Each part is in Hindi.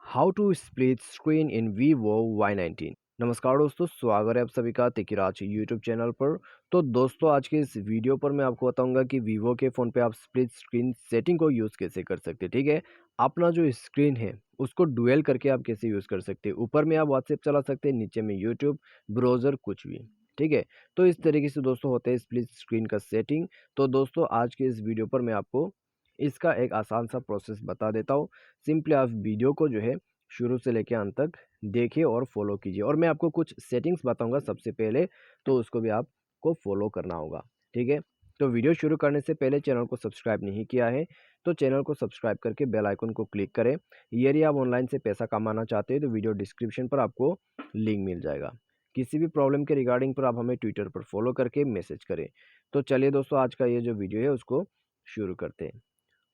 How to split screen in Vivo Y19। नमस्कार दोस्तों, स्वागत है आप सभी का तिकिराज यूट्यूब चैनल पर। तो दोस्तों, आज के इस वीडियो पर मैं आपको बताऊंगा कि Vivo के फ़ोन पे आप स्प्लिट स्क्रीन सेटिंग को यूज़ कैसे कर सकते हैं। ठीक है, अपना जो स्क्रीन है उसको डुअल करके आप कैसे यूज़ कर सकते हैं। ऊपर में आप व्हाट्सएप चला सकते हैं, नीचे में यूट्यूब, ब्राउज़र, कुछ भी। ठीक है, तो इस तरीके से दोस्तों होता है स्प्लिट स्क्रीन का सेटिंग। तो दोस्तों, आज के इस वीडियो पर मैं आपको इसका एक आसान सा प्रोसेस बता देता हूँ। सिंपली आप वीडियो को जो है शुरू से लेकर अंत तक देखिए और फॉलो कीजिए, और मैं आपको कुछ सेटिंग्स बताऊंगा सबसे पहले, तो उसको भी आपको फॉलो करना होगा। ठीक है, तो वीडियो शुरू करने से पहले चैनल को सब्सक्राइब नहीं किया है तो चैनल को सब्सक्राइब करके बेल आइकन को क्लिक करें। यदि आप ऑनलाइन से पैसा कमाना चाहते हैं तो वीडियो डिस्क्रिप्शन पर आपको लिंक मिल जाएगा। किसी भी प्रॉब्लम के रिगार्डिंग पर आप हमें ट्विटर पर फॉलो करके मैसेज करें। तो चलिए दोस्तों, आज का ये जो वीडियो है उसको शुरू करते हैं।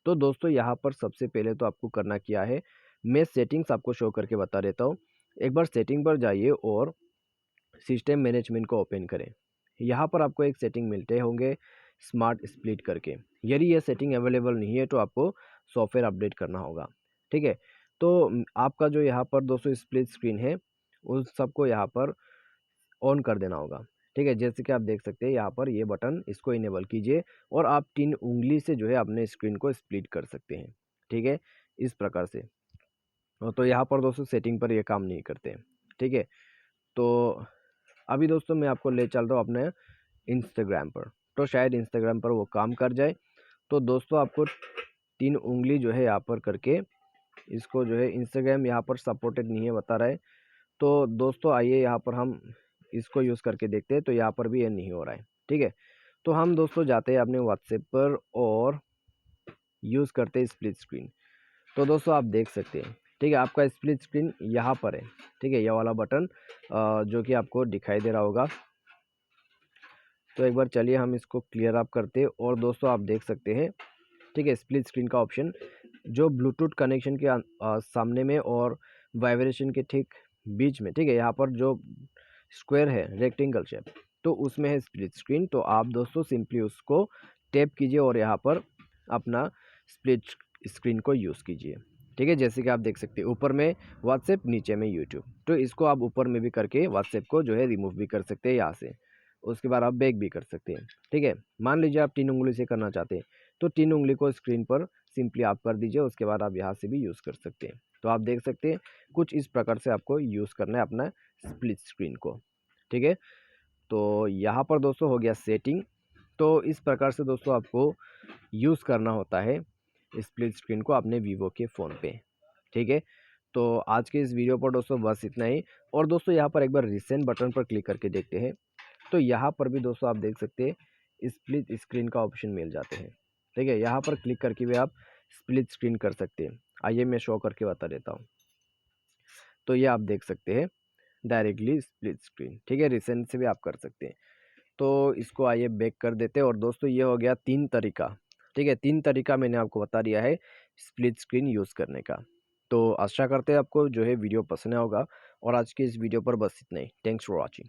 तो दोस्तों, यहाँ पर सबसे पहले तो आपको करना क्या है, मैं सेटिंग्स आपको शो करके बता देता हूँ। एक बार सेटिंग पर जाइए और सिस्टम मैनेजमेंट को ओपन करें। यहाँ पर आपको एक सेटिंग मिलते होंगे स्मार्ट स्प्लिट करके। यदि ये सेटिंग अवेलेबल नहीं है तो आपको सॉफ्टवेयर अपडेट करना होगा। ठीक है, तो आपका जो यहाँ पर दोस्तों स्प्लिट स्क्रीन है उस सबको यहाँ पर ऑन कर देना होगा। ठीक है, जैसे कि आप देख सकते हैं यहाँ पर ये बटन, इसको इनेबल कीजिए और आप 3 उंगली से जो है अपने स्क्रीन को स्प्लिट कर सकते हैं। ठीक है, इस प्रकार से। तो यहाँ पर दोस्तों सेटिंग पर ये काम नहीं करते हैं। ठीक है, तो अभी दोस्तों मैं आपको ले चल रहा हूँ अपने इंस्टाग्राम पर, तो शायद इंस्टाग्राम पर वो काम कर जाए। तो दोस्तों, आपको 3 उंगली जो है यहाँ पर करके इसको जो है, इंस्टाग्राम यहाँ पर सपोर्टेड नहीं है बता रहा है। तो दोस्तों आइए यहाँ पर हम इसको यूज़ करके देखते हैं। तो यहाँ पर भी ये नहीं हो रहा है। ठीक है, तो हम दोस्तों जाते हैं अपने व्हाट्सएप पर और यूज़ करते हैं स्प्लिट स्क्रीन। तो दोस्तों आप देख सकते हैं, ठीक है, आपका स्प्लिट स्क्रीन यहाँ पर है। ठीक है, यह वाला बटन जो कि आपको दिखाई दे रहा होगा। तो एक बार चलिए हम इसको क्लियर अप करते हैं और दोस्तों आप देख सकते हैं, ठीक है, स्प्लिट स्क्रीन का ऑप्शन जो ब्लूटूथ कनेक्शन के सामने में और वाइब्रेशन के ठीक बीच में, ठीक है, यहाँ पर जो स्क्वायर है रेक्टेंगल शेप, तो उसमें है स्प्लिट स्क्रीन। तो आप दोस्तों सिंपली उसको टैप कीजिए और यहाँ पर अपना स्प्लिट स्क्रीन को यूज़ कीजिए। ठीक है, जैसे कि आप देख सकते हैं ऊपर में व्हाट्सएप, नीचे में यूट्यूब। तो इसको आप ऊपर में भी करके व्हाट्सएप को जो है रिमूव भी कर सकते हैं यहाँ से। उसके बाद आप बैक भी कर सकते हैं। ठीक है, मान लीजिए आप 3 उंगली से करना चाहते हैं तो 3 उंगली को स्क्रीन पर सिंपली आप कर दीजिए। उसके बाद आप यहाँ से भी यूज़ कर सकते हैं। तो आप देख सकते हैं कुछ इस प्रकार से आपको यूज़ करना है अपना स्प्लिट स्क्रीन को। ठीक है, तो यहाँ पर दोस्तों हो गया सेटिंग। तो इस प्रकार से दोस्तों आपको यूज़ करना होता है स्प्लिट स्क्रीन को अपने वीवो के फ़ोन पे। ठीक है, तो आज के इस वीडियो पर दोस्तों बस इतना ही। और दोस्तों यहाँ पर एक बार रिसेंट बटन पर क्लिक करके देखते हैं। तो यहाँ पर भी दोस्तों आप देख सकते हैं स्प्लिट स्क्रीन का ऑप्शन मिल जाते हैं। ठीक है, यहाँ पर क्लिक करके भी आप स्प्लिट स्क्रीन कर सकते हैं। आइए मैं शो करके बता देता हूँ। तो ये आप देख सकते हैं डायरेक्टली स्प्लिट स्क्रीन। ठीक है, रिसेंट से भी आप कर सकते हैं। तो इसको आइए बैक कर देते हैं। और दोस्तों ये हो गया 3 तरीका। ठीक है, 3 तरीका मैंने आपको बता दिया है स्प्लिट स्क्रीन यूज़ करने का। तो आशा करते हैं आपको जो है वीडियो पसंद आया होगा। और आज के इस वीडियो पर बस इतना ही। Thanks for watching.